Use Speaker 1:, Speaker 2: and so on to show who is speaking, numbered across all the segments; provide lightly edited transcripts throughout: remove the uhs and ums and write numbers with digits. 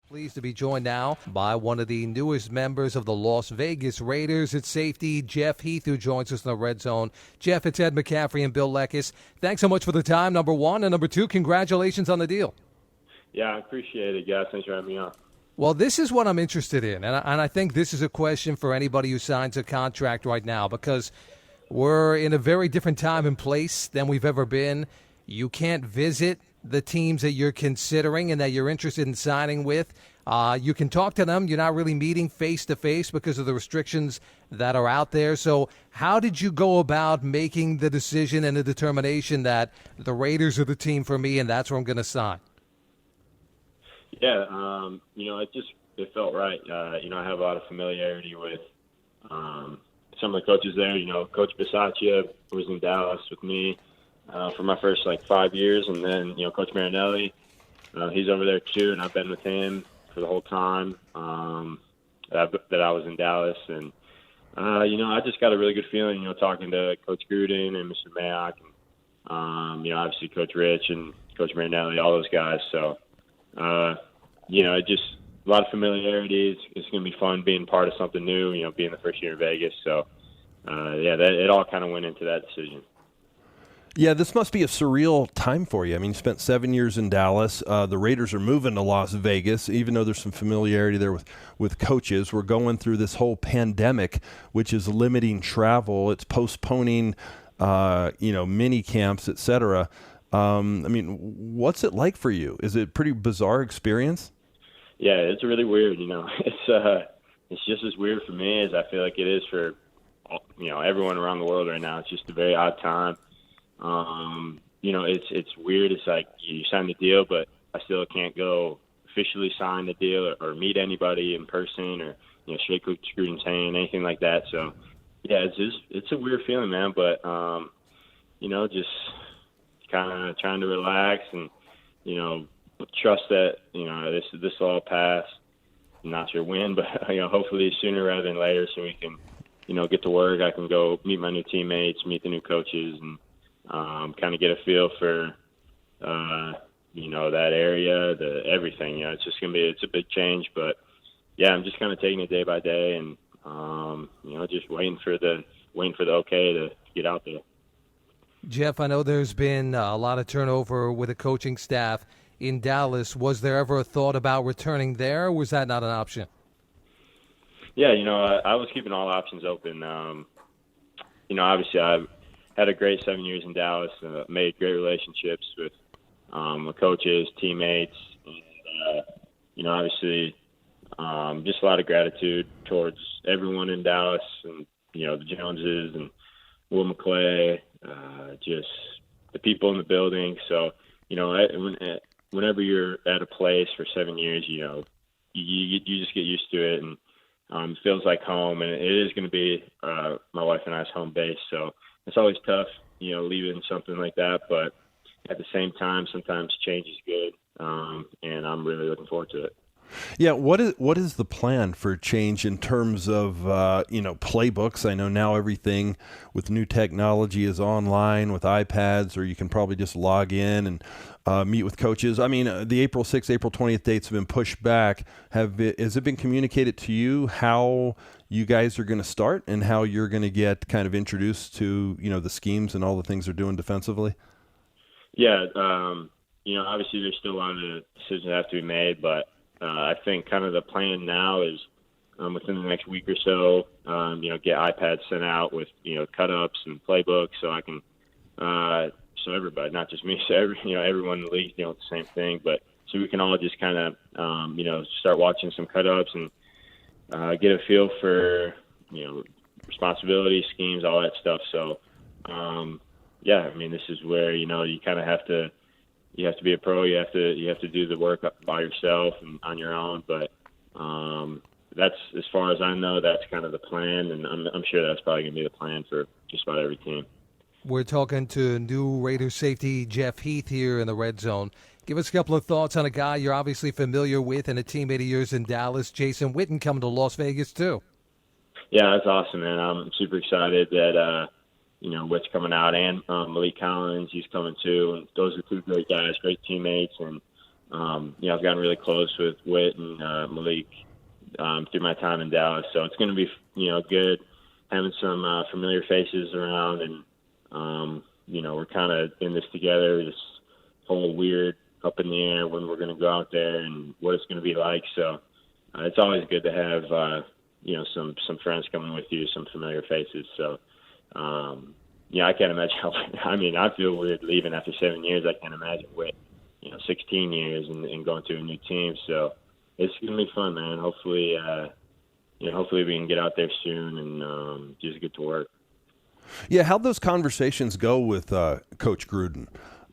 Speaker 1: Pleased to be joined now by one of the newest members of the Las Vegas Raiders at safety, Jeff Heath, who joins us in the Red Zone. Jeff, it's Ed McCaffrey and Bill Leckis. Thanks so much for the time, number one. And number two, congratulations on the deal.
Speaker 2: Yeah, I appreciate it, guys. Thanks for having me on.
Speaker 1: Well, this is what I'm interested in, and I think this is a question for anybody who signs a contract right now, because we're in a very different time and place than we've ever been. You can't visit the teams that you're considering and that you're interested in signing with. You can talk to them. You're not really meeting face-to-face because of the restrictions that are out there. So how did you go about making the decision and the determination that the Raiders are the team for me and that's where I'm going to sign?
Speaker 2: Yeah, it felt right. I have a lot of familiarity with some of the coaches there. Coach Bisaccia was in Dallas with me for my first 5 years, and then Coach Marinelli, he's over there too, and I've been with him for the whole time that I was in Dallas, and I just got a really good feeling, talking to Coach Gruden and Mr. Mayock, and obviously Coach Rich and Coach Marinelli, all those guys. So just a lot of familiarity. It's going to be fun being part of something new, being the first year in Vegas. So it all kind of went into that decision.
Speaker 3: Yeah, this must be a surreal time for you. I mean, you spent 7 years in Dallas. The Raiders are moving to Las Vegas, even though there's some familiarity there with coaches. We're going through this whole pandemic, which is limiting travel. It's postponing, mini camps, et cetera. What's it like for you? Is it a pretty bizarre experience?
Speaker 2: Yeah, it's really weird. It's just as weird for me as I feel like it is for, everyone around the world right now. It's just a very odd time. It's weird. It's like you sign the deal, but I still can't go officially sign the deal or meet anybody in person or, shake Coach Gruden's hand, anything like that. So, yeah, it's a weird feeling, man. But, just kind of trying to relax and, trust that, this will all pass. I'm not sure when, but, hopefully sooner rather than later so we can, get to work. I can go meet my new teammates, meet the new coaches, and kind of get a feel for, that area, everything. It's a big change, but yeah, I'm just kind of taking it day by day and, just waiting for the okay to get out there.
Speaker 1: Jeff, I know there's been a lot of turnover with the coaching staff in Dallas. Was there ever a thought about returning there, or was that not an option?
Speaker 2: Yeah, I was keeping all options open. Obviously I've had a great 7 years in Dallas, made great relationships with the coaches, teammates, and, obviously just a lot of gratitude towards everyone in Dallas and, the Joneses and Will McClay, just the people in the building. So, whenever you're at a place for 7 years, you just get used to it, and it feels like home, and it is going to be my wife and I's home base. So it's always tough, leaving something like that. But at the same time, sometimes change is good, and I'm really looking forward to it.
Speaker 3: Yeah, what is the plan for change in terms of playbooks? I know now everything with new technology is online with iPads, or you can probably just log in and meet with coaches. I mean, the April 6th, April 20th dates have been pushed back. Has it been communicated to you how you guys are going to start and how you're going to get kind of introduced to the schemes and all the things they're doing defensively?
Speaker 2: Yeah, obviously there's still a lot of decisions that have to be made, but I think kind of the plan now is within the next week or so, get iPads sent out with, cut-ups and playbooks so I can, so everybody, not just me, so everyone in the league, the same thing, but so we can all just kind of, start watching some cut-ups and get a feel for, responsibility, schemes, all that stuff. So, this is where, you kind of have to be a pro. You have to do the work by yourself and on your own. But that's, as far as I know, that's kind of the plan, and I'm sure that's probably going to be the plan for just about every team.
Speaker 1: We're talking to new Raiders safety Jeff Heath here in the Red Zone. Give us a couple of thoughts on a guy you're obviously familiar with and a teammate of yours in Dallas, Jason Witten, coming to Las Vegas too.
Speaker 2: Yeah, that's awesome, man. I'm super excited that Witt's coming out, and Malik Collins, he's coming too. And those are two great guys, great teammates, and I've gotten really close with Witten and Malik through my time in Dallas. So it's going to be, good having some familiar faces around, and, we're kind of in this together, this whole weird up in the air when we're going to go out there and what it's going to be like. So it's always good to have, some friends coming with you, some familiar faces. So, I can't imagine I feel weird leaving after 7 years. I can't imagine with, 16 years and going to a new team. So it's going to be fun, man. Hopefully, hopefully we can get out there soon and just get to work.
Speaker 3: Yeah, how'd those conversations go with Coach Gruden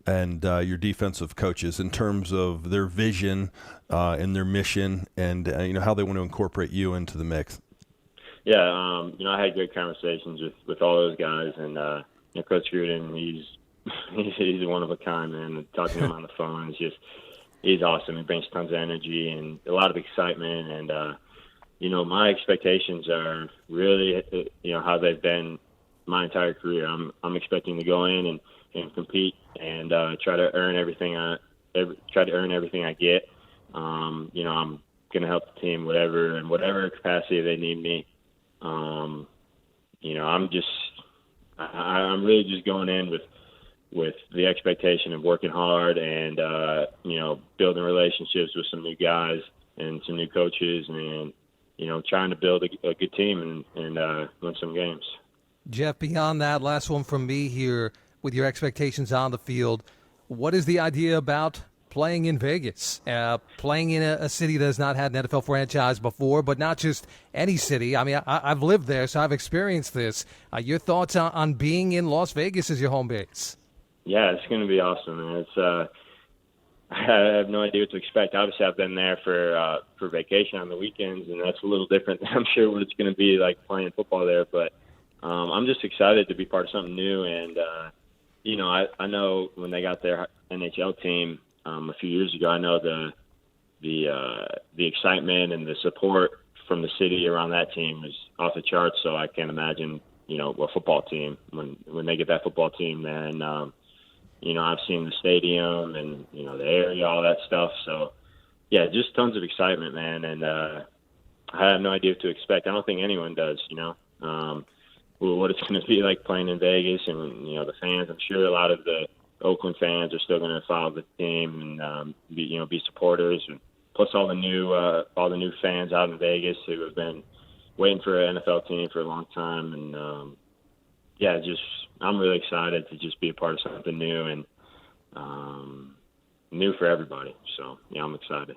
Speaker 3: and your defensive coaches in terms of their vision and their mission and, how they want to incorporate you into the mix?
Speaker 2: Yeah, I had great conversations with all those guys, and Coach Gruden, he's one of a kind, man. Talking to him on the phone is he's awesome. He brings tons of energy and a lot of excitement, and my expectations are really how they've been my entire career. I'm expecting to go in and compete and try to earn everything I get. I'm going to help the team in whatever capacity they need me. I'm really just going in with the expectation of working hard and building relationships with some new guys and some new coaches, and trying to build a good team and win some games.
Speaker 1: Jeff, beyond that, last one from me here. With your expectations on the field, what is the idea about playing in Vegas, playing in a city that has not had an NFL franchise before, but not just any city? I mean, I've lived there, so I've experienced this. Your thoughts on being in Las Vegas as your home base?
Speaker 2: Yeah, it's going to be awesome, man. It's I have no idea what to expect. Obviously, I've been there for vacation on the weekends, and that's a little different. I'm sure what it's going to be like playing football there, but I'm just excited to be part of something new. And I know when they got their NHL team a few years ago, I know the excitement and the support from the city around that team is off the charts. So I can't imagine a football team when they get that football team, then. I've seen the stadium and, the area, all that stuff. So, yeah, just tons of excitement, man. And I have no idea what to expect. I don't think anyone does, what it's going to be like playing in Vegas and, the fans. I'm sure a lot of the Oakland fans are still going to follow the team and, be supporters. And plus all the new fans out in Vegas who have been waiting for an NFL team for a long time. And, I'm really excited to just be a part of something new and new for everybody. So, I'm excited.